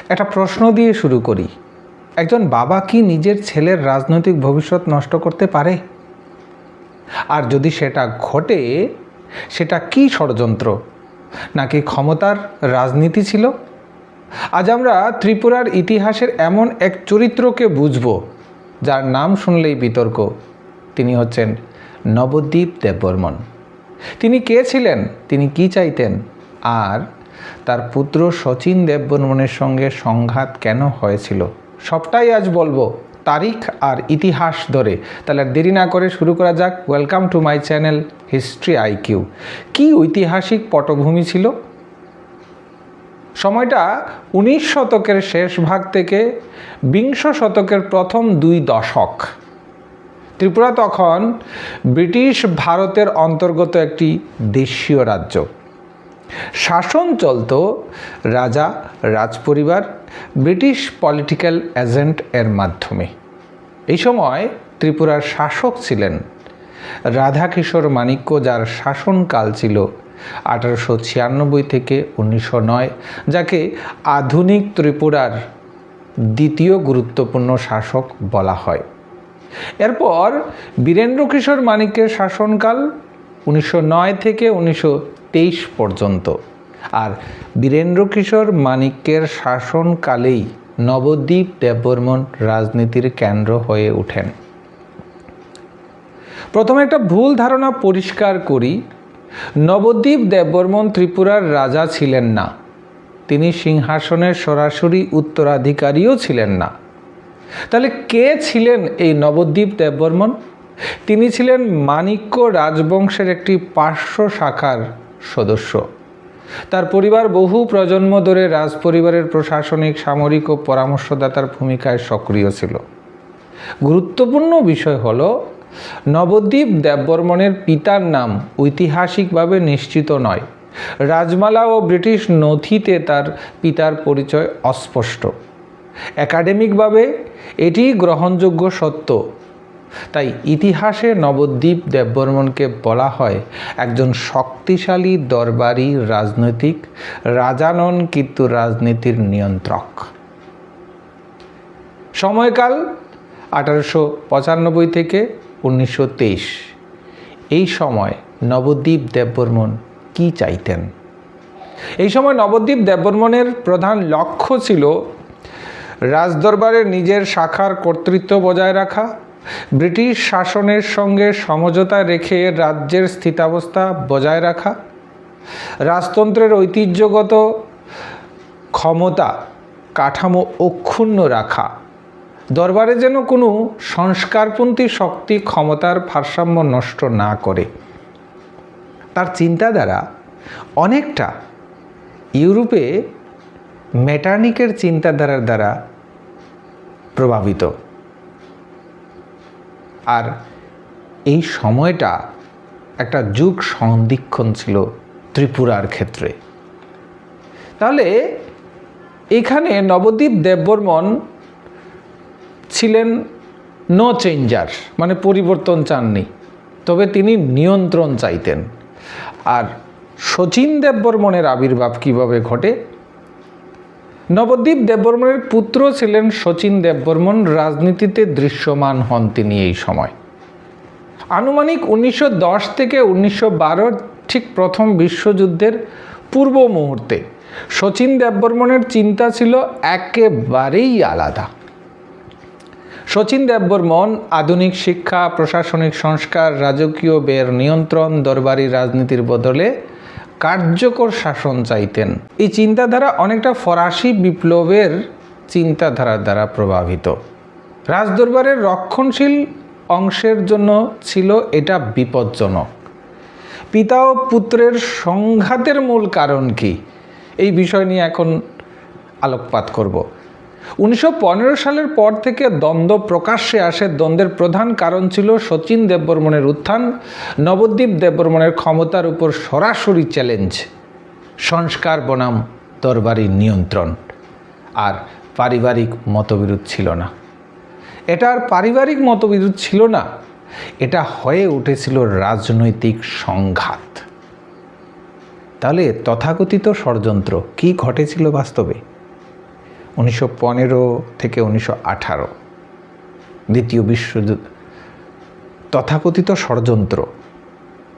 একটা প্রশ্ন দিয়ে শুরু করি। একজন বাবা কি নিজের ছেলের রাজনৈতিক ভবিষ্যৎ নষ্ট করতে পারে? আর যদি সেটা ঘটে, সেটা কি ষড়যন্ত্র নাকি ক্ষমতার রাজনীতি ছিল? আজ আমরা ত্রিপুরার ইতিহাসের এমন এক চরিত্রকে বুঝব যার নাম শুনলেই বিতর্ক। তিনি হচ্ছেন নবদ্বীপ দেববর্মন। তিনি কে ছিলেন, তিনি কি চাইতেন, আর তার পুত্র শচীন দেববর্মনের সঙ্গে সংঘাত কেন হয়েছিল, সবটাই আজ বলবো তারিখ আর ইতিহাস ধরে। তাহলে দেরি না করে শুরু করা যাক। Welcome to my channel history IQ. কি ঐতিহাসিক পটভূমি ছিল? সময়টা 19 শতকের শেষ ভাগ থেকে 20 শতকের প্রথম 2 দশক। ত্রিপুরা তখন ব্রিটিশ ভারতের অন্তর্গত একটি দেশীয় রাজ্য। শাসন চলত রাজা, রাজপরিবার, ব্রিটিশ পলিটিক্যাল এজেন্ট এর মাধ্যমে। এই সময় ত্রিপুরার শাসক ছিলেন রাধাকিশোর মাণিক্য, যার শাসনকাল ছিল 1896 থেকে 1909, যাকে আধুনিক ত্রিপুরার দ্বিতীয় গুরুত্বপূর্ণ শাসক বলা হয়। এরপর বীরেন্দ্র কিশোর মাণিক্যের শাসনকাল 1909 থেকে 1923 পর্যন্ত। আর বীরেন্দ্র কিশোর মাণিক্যের শাসনকালেই নবদ্বীপ দেববর্মন রাজনীতির কেন্দ্র হয়ে ওঠেন। প্রথমে একটা ভুল ধারণা পরিষ্কার করি। নবদ্বীপ দেববর্মন ত্রিপুরার রাজা ছিলেন না, তিনি সিংহাসনের সরাসরি উত্তরাধিকারীও ছিলেন না। তাহলে কে ছিলেন এই নবদ্বীপ দেববর্মন? তিনি ছিলেন মাণিক্য রাজবংশের একটি পার্শ্ব শাখার সদস্য। তার পরিবার বহু প্রজন্ম ধরে রাজপরিবারের প্রশাসনিক, সামরিক ও পরামর্শদাতার ভূমিকায় সক্রিয় ছিল। গুরুত্বপূর্ণ বিষয় হলো, নবদ্বীপ দেববর্মনের পিতার নাম ঐতিহাসিকভাবে নিশ্চিত নয়। রাজমালা ও ব্রিটিশ নথিতে তার পিতার পরিচয় অস্পষ্ট। একাডেমিকভাবে এটি গ্রহণযোগ্য সত্য। তাই ইতিহাসে নবদ্বীপ দেববর্মনকে বলা হয় একজন শক্তিশালী দরবারি রাজনৈতিক রাজা নন, কিন্তু রাজনীতির নিয়ন্ত্রক। সময়কাল 1895 থেকে 1923। এই সময় নবদ্বীপ দেববর্মন কি চাইতেন? এই সময় নবদ্বীপ দেববর্মনের প্রধান লক্ষ্য ছিল রাজদরবারের নিজের শাখার কর্তৃত্ব বজায় রাখা, ব্রিটিশ শাসনের সঙ্গে সমঝোতা রেখে রাজ্যের স্থিতাবস্থা বজায় রাখা, রাজতন্ত্রের ঐতিহ্যগত ক্ষমতা কাঠামো অক্ষুণ্ণ রাখা, দরবারে যেন কোনো সংস্কারপন্থী শক্তি ক্ষমতার ভারসাম্য নষ্ট না করে। তার চিন্তাধারা অনেকটা ইউরোপে মেটার্নিকের চিন্তাধারার দ্বারা প্রভাবিত। আর এই সময়টা একটা যুগ সন্ধিক্ষণ ছিল ত্রিপুরার ক্ষেত্রে। তাহলে এখানে নবদ্বীপ দেববর্মন ছিলেন নো চেঞ্জার, মানে পরিবর্তন চাননি, তবে তিনি নিয়ন্ত্রণ চাইতেন। আর শচীন দেববর্মনের আবির্ভাব কিভাবে ঘটে? নবদ্বীপ দেববর্মনের পুত্র ছিলেন শচীন দেববর্মন। রাজনীতিতে দৃশ্যমান হন তিনি এই সময়। আনুমানিক 1910 থেকে 1912, ঠিক প্রথম বিশ্বযুদ্ধের পূর্ব মুহূর্তে শচীন দেববর্মনের চিন্তা ছিল একেবারেই আলাদা। শচীন দেববর্মন আধুনিক শিক্ষা, প্রশাসনিক সংস্কার, রাজকীয় ব্যয়ের নিয়ন্ত্রণ, দরবারি রাজনীতির বদলে কার্যকর শাসন চাইতেন। এই চিন্তাধারা অনেকটা ফরাসি বিপ্লবের চিন্তাধারার দ্বারা প্রভাবিত। রাজদরবারের রক্ষণশীল অংশের জন্য ছিল এটা বিপজ্জনক। পিতা ও পুত্রের সংঘাতের মূল কারণ কি, এই বিষয় নিয়ে এখন আলোকপাত করব। 1915 সালের পর থেকে দ্বন্দ্ব প্রকাশ্যে আসে। দ্বন্দ্বের প্রধান কারণ ছিল শচীন দেববর্মনের উত্থান, নবদ্বীপ দেববর্মনের ক্ষমতার উপর সরাসরি চ্যালেঞ্জ, সংস্কার বনাম দরবারি নিয়ন্ত্রণ। আর পারিবারিক মতবিরোধ ছিল না। এটা আর পারিবারিক মতবিরোধ ছিল না, এটা হয়ে উঠেছিল রাজনৈতিক সংঘাত। তাহলে তথাকথিত ষড়যন্ত্র কি ঘটেছিল বাস্তবে? 1915 থেকে 1918 দ্বিতীয় বিশ্বযুদ্ধ, তথাকথিত ষড়যন্ত্র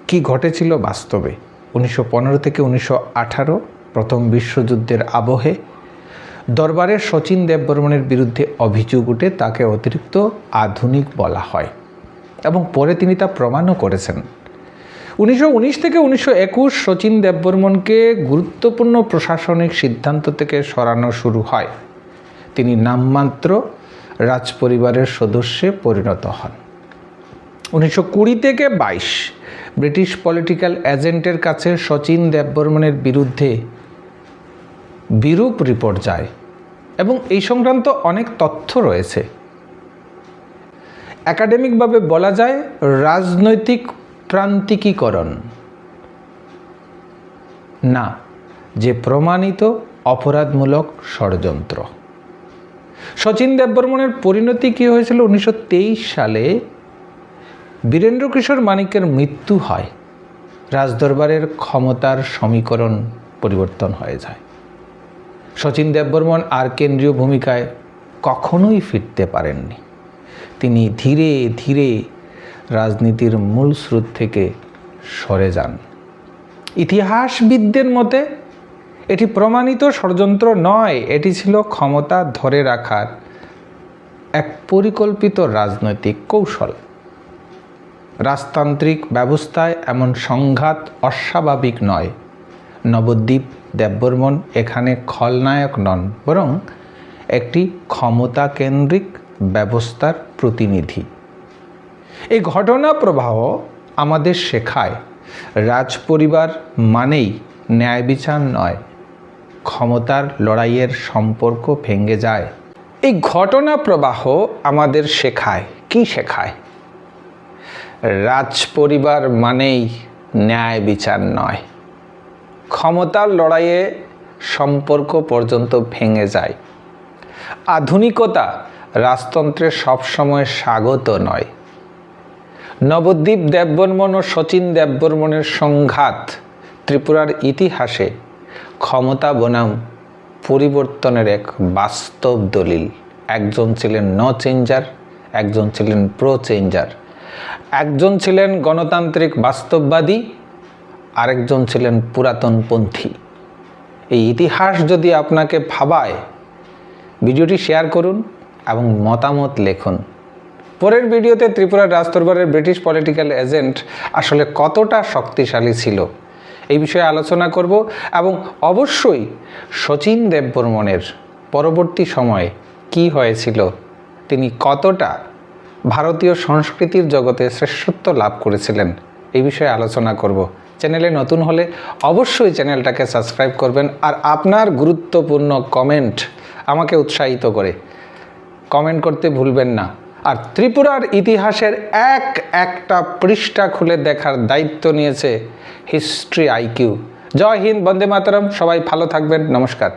কি ঘটেছিল বাস্তবে 1915 থেকে 1918 প্রথম বিশ্বযুদ্ধের আবহে দরবারে শচীন দেববর্মনের বিরুদ্ধে অভিযোগ উঠে তাকে অতিরিক্ত আধুনিক বলা হয় এবং পরে তিনি তা প্রমাণও করেছেন। 1919 থেকে 1921 শচীন দেববর্মনকে গুরুত্বপূর্ণ প্রশাসনিক সিদ্ধান্ত থেকে সরানো শুরু হয়। তিনি নামমাত্র রাজপরিবারের সদস্যে পরিণত হন। 1920 থেকে 22 ব্রিটিশ পলিটিক্যাল এজেন্টের কাছে শচীন দেববর্মনের বিরুদ্ধে বিরূপ রিপোর্ট যায় এবং এই সংক্রান্ত অনেক তথ্য রয়েছে। একাডেমিকভাবে বলা যায় রাজনৈতিক প্রান্তিকীকরণ না, যে প্রমাণিত অপরাধমূলক ষড়যন্ত্র। শচীন দেববর্মনের পরিণতি কী হয়েছিল? 1923 সালে বীরেন্দ্র কিশোর মানিকের মৃত্যু হয়। রাজদরবারের ক্ষমতার সমীকরণ পরিবর্তন হয়ে যায়। শচীন দেববর্মন আর কেন্দ্রীয় ভূমিকায় কখনোই ফিরতে পারেননি। তিনি ধীরে ধীরে রাজনীতির মূল স্রোত থেকে সরে যান। ইতিহাসবিদদের মতে এটি প্রমাণিত ষড়যন্ত্র নয়, এটি ছিল ক্ষমতা ধরে রাখার এক পরিকল্পিত রাজনৈতিক কৌশল। রাজতান্ত্রিক ব্যবস্থায় এমন সংঘাত অস্বাভাবিক নয়। নবদ্বীপ দেববর্মন এখানে খলনায়ক নন, বরং একটি ক্ষমতাকেন্দ্রিক ব্যবস্থার প্রতিনিধি। এই ঘটনা প্রবাহ আমাদের শেখায় রাজপরিবার মানেই ন্যায় বিচার নয়, ক্ষমতার লড়াইয়ের সম্পর্ক ভেঙে যায়। এই ঘটনা প্রবাহ আমাদের শেখায়, কি শেখায়? রাজপরিবার মানেই ন্যায় বিচার নয়, ক্ষমতার লড়াইয়ে সম্পর্ক পর্যন্ত ভেঙে যায়। আধুনিকতা রাজতন্ত্রে সবসময় স্বাগত নয়। নবদ্বীপ দেববর্মন ও শচীন দেববর্মনের সংঘাত ত্রিপুরার ইতিহাসে ক্ষমতা বনাম পরিবর্তনের এক বাস্তব দলিল। একজন ছিলেন নো চেঞ্জার, একজন ছিলেন প্রো চেঞ্জার। একজন ছিলেন গণতান্ত্রিক বাস্তববাদী, আরেকজন ছিলেন পুরাতনপন্থী। এই ইতিহাস যদি আপনাকে ভাবায়, ভিডিওটি শেয়ার করুন এবং মতামত লিখুন। পরের ভিডিওতে ত্রিপুরার রাজদরবারের ব্রিটিশ পলিটিক্যাল এজেন্ট আসলে কতটা শক্তিশালী ছিল এই বিষয়ে আলোচনা করব এবং অবশ্যই শচীন দেববর্মনের পরবর্তী সময়ে কি হয়েছিল, তিনি কতটা ভারতীয় সংস্কৃতির জগতে শ্রেষ্ঠত্ব লাভ করেছিলেন এই বিষয়ে আলোচনা করব। চ্যানেলে নতুন হলে অবশ্যই চ্যানেলটাকে সাবস্ক্রাইব করবেন আর আপনার গুরুত্বপূর্ণ কমেন্ট আমাকে উৎসাহিত করে। কমেন্ট করতে ভুলবেন না। আর ত্রিপুরার ইতিহাসের একটা পৃষ্ঠা খুলে দেখার দায়িত্ব নিয়েছে হিস্ট্রি আইকিউ। জয় হিন্দ, বন্দে মাতরম। সবাই ভালো থাকবেন। নমস্কার।